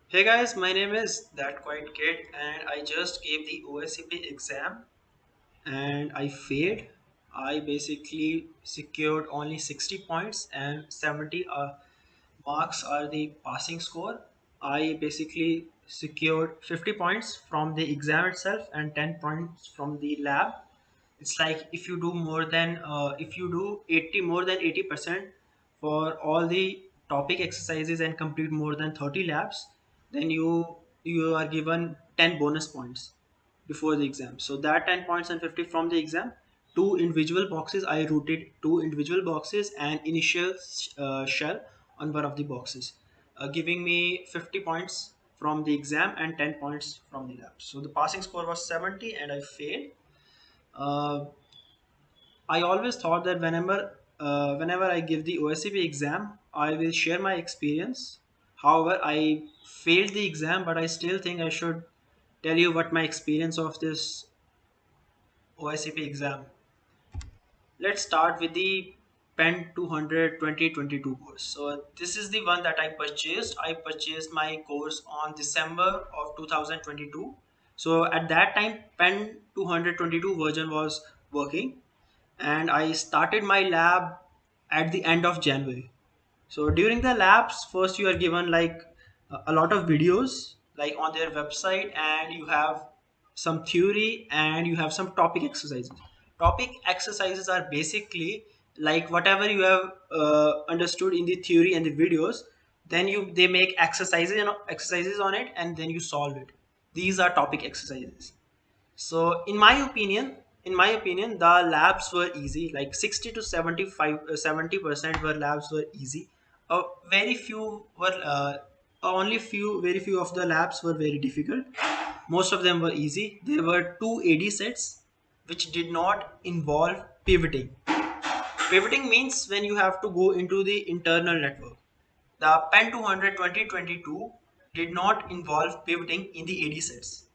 Hey guys, my name is That Quiet Kid and I just gave the OSCP exam and I failed. I basically secured only 60 points and 70 marks are the passing score. I basically secured 50 points from the exam itself and 10 points from the lab. It's like if you do 80 more than 80% for all the topic exercises and complete more than 30 labs, then you are given 10 bonus points before the exam. So that 10 points and 50 from the exam, two individual boxes. I routed two individual boxes and initial shell on one of the boxes, giving me 50 points from the exam and 10 points from the lab. So the passing score was 70 and I failed. Uh, I always thought that whenever I give the OSCP exam, I will share my experience. However, I failed the exam, but I still think I should tell you what my experience of this OSCP exam. Let's start with the Pen 200 2022 course. So this is the one that I purchased. I purchased my course on December of 2022. So at that time, Pen 222 version was working, and I started my lab at the end of January. So during the labs, first you are given like a lot of videos like on their website, and you have some theory and you have some topic exercises. Topic exercises are basically like whatever you have understood in the theory and the videos, then they make exercises on it, and then you solve it. These are topic exercises. So in my opinion, the labs were easy. Like 60 to 75, 70% were labs were easy. Very few were only few very few of the labs were very difficult. Most of them were easy. There were two AD sets which did not involve pivoting. Pivoting means when you have to go into the internal network. The Pen 200 2022 did not involve pivoting in the AD sets.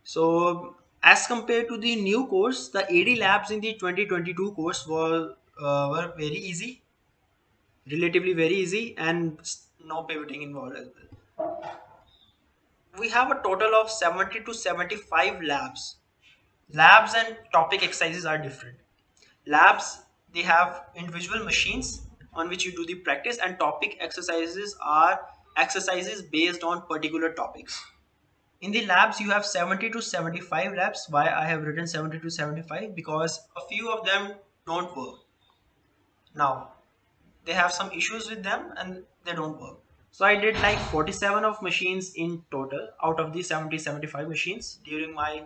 So, as compared to the new course, the AD labs in the 2022 course were very easy, relatively very easy, and no pivoting involved as well. We have a total of 70 to 75 labs. Labs and topic exercises are different. Labs, they have individual machines on which you do the practice, and topic exercises are exercises based on particular topics. In the labs you have 70 to 75 labs. Why I have written 70 to 75? Because a few of them don't work. Now they have some issues with them and they don't work. So I did like 47 of machines in total out of the 70 75 machines during my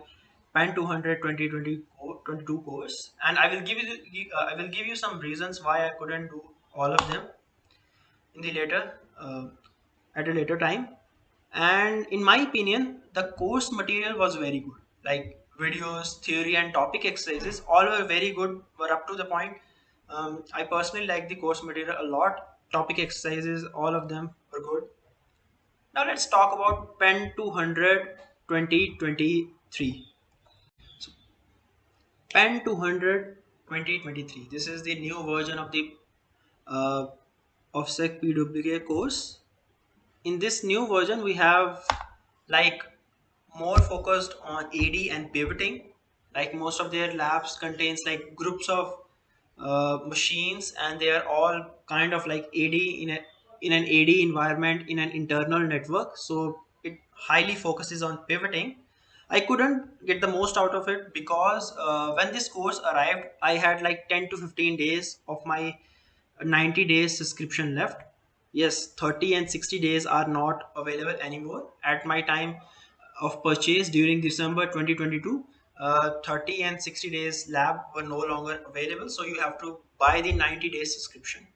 Pan 200 2022 course, and I will give you some reasons why I couldn't do all of them in the later at a later time. And in my opinion, the course material was very good. Like videos, theory, and topic exercises, all were very good, were up to the point. I personally like the course material a lot. Topic exercises, all of them were good. Now let's talk about Pen 200 2023. So Pen 200 2023. This is the new version of the uh, Oscp PWK course. In this new version we have like more focused on AD and pivoting. Like most of their labs contains like groups of machines, and they are all kind of like AD in an AD environment in an internal network. So it highly focuses on pivoting. I couldn't get the most out of it because when this course arrived, I had like 10 to 15 days of my 90 days subscription left. Yes, 30 and 60 days are not available anymore. At my time of purchase during December 2022, 30 and 60 days lab were no longer available. So you have to buy the 90 days subscription.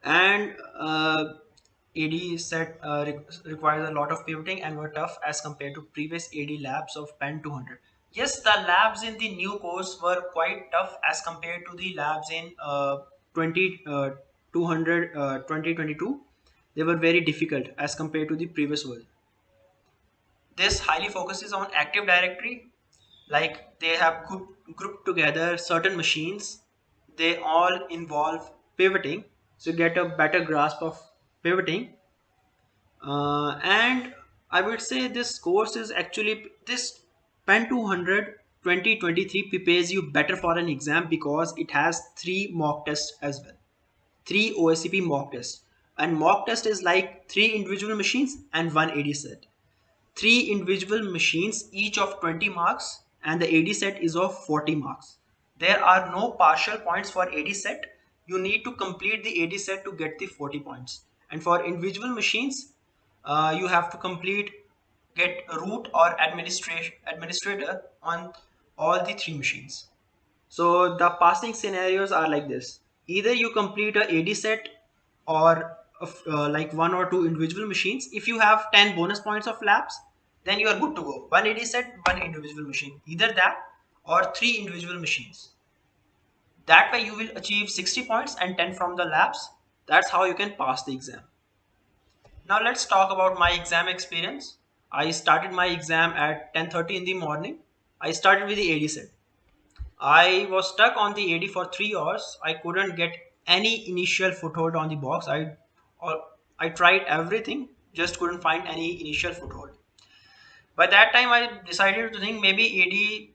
And AD set requires a lot of pivoting and were tough as compared to previous AD labs of Pen 200. Yes, the labs in the new course were quite tough as compared to the labs in 20, 200, 2022. They were very difficult as compared to the previous version. This highly focuses on Active Directory. Like they have grouped together certain machines. They all involve pivoting. So you get a better grasp of pivoting. And I would say this course is actually this Pen 200 2023 prepares you better for an exam because it has three mock tests as well. Three OSCP mock tests. And mock test is like three individual machines and one AD set. Three individual machines, each of 20 marks, and the AD set is of 40 marks. There are no partial points for AD set. You need to complete the AD set to get the 40 points. And for individual machines, you have to get root or administrator on all the three machines. So the passing scenarios are like this. Either you complete a AD set or like one or two individual machines. If you have 10 bonus points of labs, then you are good to go. One AD set, one individual machine. Either that or three individual machines. That way you will achieve 60 points and 10 from the labs. That's how you can pass the exam. Now let's talk about my exam experience. I started my exam at 10:30 in the morning. I started with the AD set. I was stuck on the AD for 3 hours. I couldn't get any initial foothold on the box. Or I tried everything, just couldn't find any initial foothold. By that time, I decided to think maybe AD,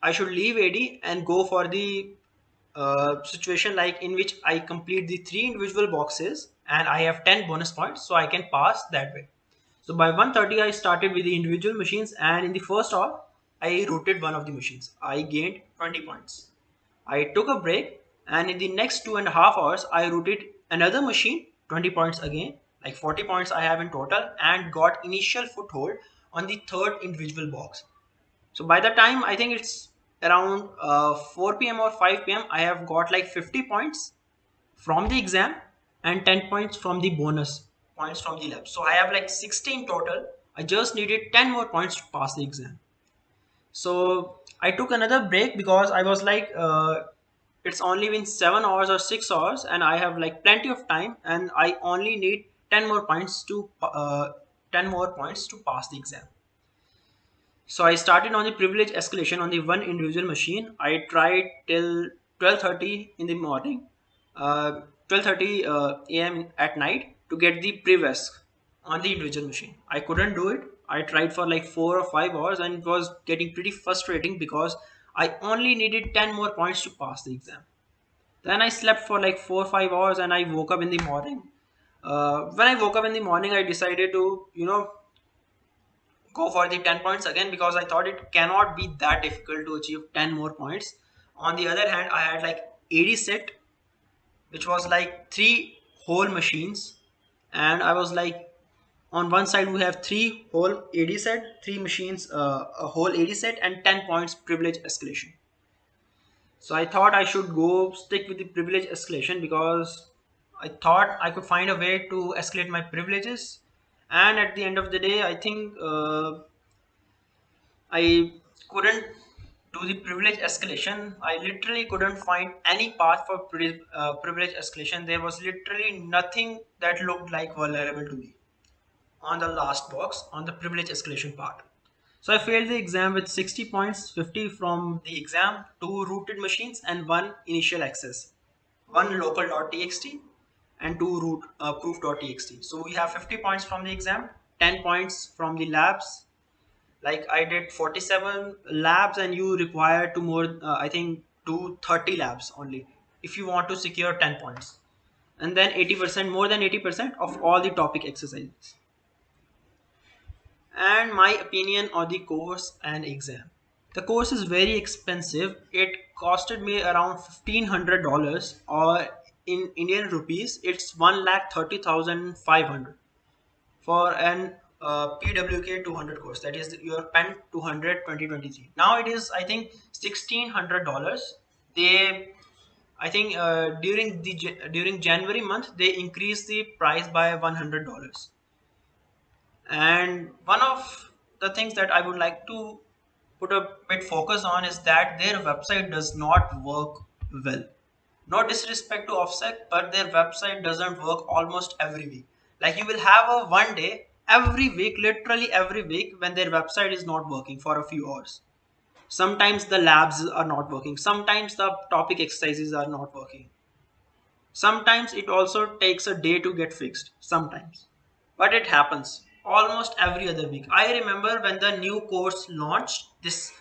I should leave AD and go for the situation like in which I complete the three individual boxes and I have 10 bonus points, so I can pass that way. So by 1:30, I started with the individual machines, and in the first hour, I routed one of the machines. I gained 20 points. I took a break, and in the next 2.5 hours, I routed another machine, 20 points again, like 40 points I have in total, and got initial foothold on the third individual box. So by the time I think it's around 4 p.m. or 5 p.m., I have got like 50 points from the exam and 10 points from the bonus points from the lab. So I have like 16 total. I just needed 10 more points to pass the exam. So I took another break because I was like, it's only been 7 hours or 6 hours, and I have like plenty of time, and I only need 10 more points to pass the exam. So I started on the privilege escalation on the one individual machine. I tried till 12:30 in the morning, 12:30 a.m. at night to get the priv-esc on the individual machine. I couldn't do it. I tried for like 4 or 5 hours and it was getting pretty frustrating because I only needed 10 more points to pass the exam. Then I slept for like 4 or 5 hours and I woke up in the morning. When I woke up in the morning, I decided to, go for the 10 points again because I thought it cannot be that difficult to achieve 10 more points. On the other hand, I had like 80 set, which was like three whole machines, and I was like, on one side we have three whole 80 set, three machines, a whole 80 set, and 10 points privilege escalation. So I thought I should go stick with the privilege escalation because I thought I could find a way to escalate my privileges. And at the end of the day, I think I couldn't do the privilege escalation. I literally couldn't find any path for privilege escalation. There was literally nothing that looked like vulnerable to me on the last box on the privilege escalation part. So I failed the exam with 60 points, 50 from the exam, two rooted machines, and one initial access, one local.txt, and two root proof.txt. So we have 50 points from the exam, 10 points from the labs, like I did 47 labs and you require to more I think do 30 labs only if you want to secure 10 points, and then 80%, more than 80% of all the topic exercises. And my opinion on the course and exam: the course is very expensive. It costed me around $1,500, or in Indian rupees it's 1,30,500 for an PWK 200 course, that is your Pen 200 2023. Now it is I think $1,600. They, I think during January month they increased the price by $100. And one of the things that I would like to put a bit focus on is that their website does not work well. No disrespect to Offset, but their website doesn't work almost every week. Like you will have a one day every week, literally every week, when their website is not working for a few hours. Sometimes the labs are not working. Sometimes the topic exercises are not working. Sometimes it also takes a day to get fixed. Sometimes. but it happens almost every other week. I remember when the new course launched, this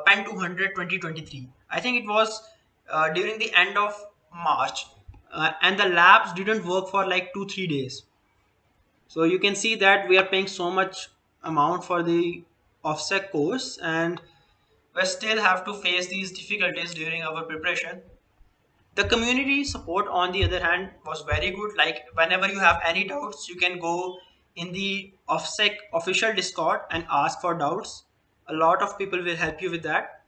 Pen 200 2023. I think it was during the end of March, and the labs didn't work for like 2 3 days. So you can see that we are paying so much amount for the offset course, and we still have to face these difficulties during our preparation. The community support, on the other hand, was very good. Like whenever you have any doubts, you can go in the OffSec official Discord and ask for doubts. A lot of people will help you with that.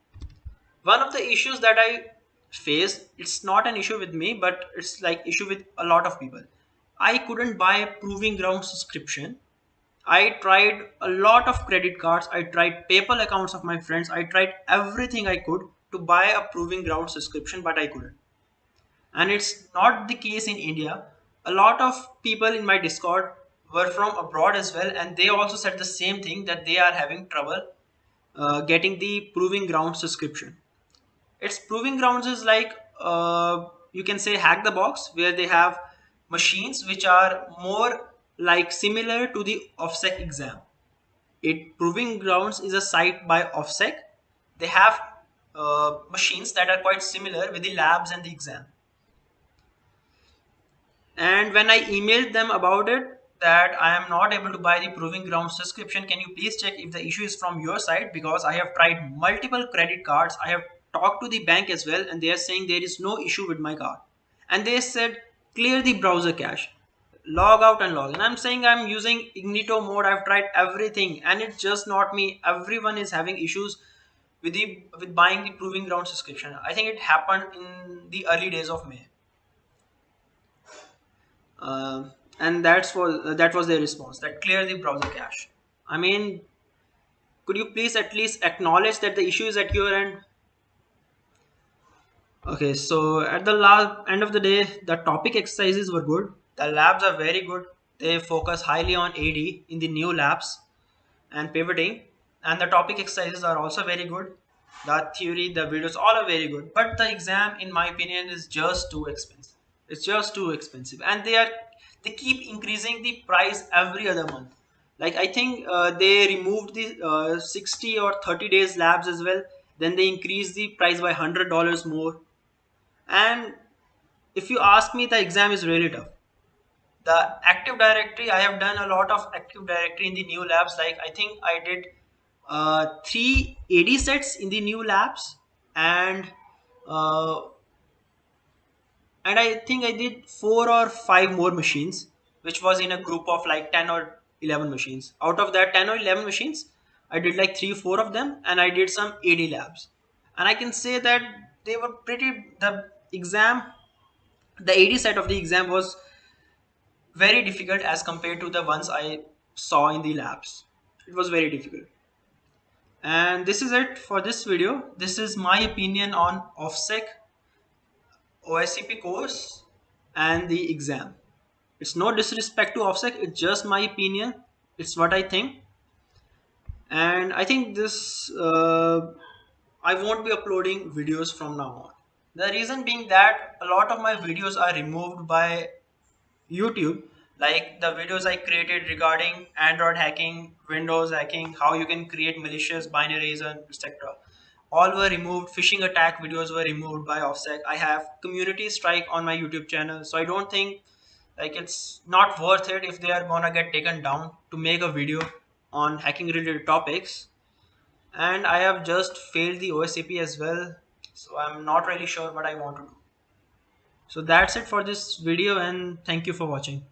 One of the issues that I face, it's not an issue with me, but it's like issue with a lot of people. I couldn't buy a proving ground subscription. I tried a lot of credit cards. I tried PayPal accounts of my friends. I tried everything I could to buy a proving ground subscription, but I couldn't. And it's not the case in India. A lot of people in my Discord were from abroad as well, and they also said the same thing, that they are having trouble getting the proving ground subscription. Its proving grounds is like, you can say, hack the box, where they have machines which are more like similar to the offsec exam. It proving grounds is a site by offsec. They have machines that are quite similar with the labs and the exam. And when I emailed them about it, that I am not able to buy the proving ground subscription, can you please check if the issue is from your side? Because I have tried multiple credit cards, I have talked to the bank as well, and they are saying there is no issue with my card. And they said, clear the browser cache, log out and log in. I'm saying I'm using Ignito mode, I've tried everything, and it's just not me. Everyone is having issues with buying the proving ground subscription. I think it happened in the early days of May. And that was their response, that clear the browser cache. I mean, could you please at least acknowledge that the issue is at your end? Okay, so at the last end of the day, the topic exercises were good, the labs are very good. They focus highly on AD in the new labs and pivoting, and the topic exercises are also very good. The theory, the videos, all are very good, but the exam, in my opinion, is just too expensive. It's just too expensive, and they keep increasing the price every other month. Like I think they removed the 60 or 30 days labs as well. Then they increased the price by $100 more. And if you ask me, the exam is really tough. The active directory, I have done a lot of active directory in the new labs. Like I think I did 3 AD sets in the new labs, and uh, I think I did 4 or 5 more machines, which was in a group of like 10 or 11 machines. Out of that 10 or 11 machines, I did like 3 4 of them, and I did some AD labs. And I can say that they were pretty, the exam, the AD set of the exam was very difficult as compared to the ones I saw in the labs. It was very difficult. And this is it for this video. This is my opinion on OFSEC, OSCP course, and the exam. It's no disrespect to OFSEC, it's just my opinion. It's what I think. And I think this, I won't be uploading videos from now on. The reason being that a lot of my videos are removed by YouTube, like the videos I created regarding Android hacking, Windows hacking, how you can create malicious binaries and etc. All were removed. Phishing attack videos were removed by OffSec. I have community strike on my YouTube channel, so I don't think like it's not worth it if they are gonna get taken down to make a video on hacking related topics. And I have just failed the OSCP as well, so I'm not really sure what I want to do. So that's it for this video, and thank you for watching.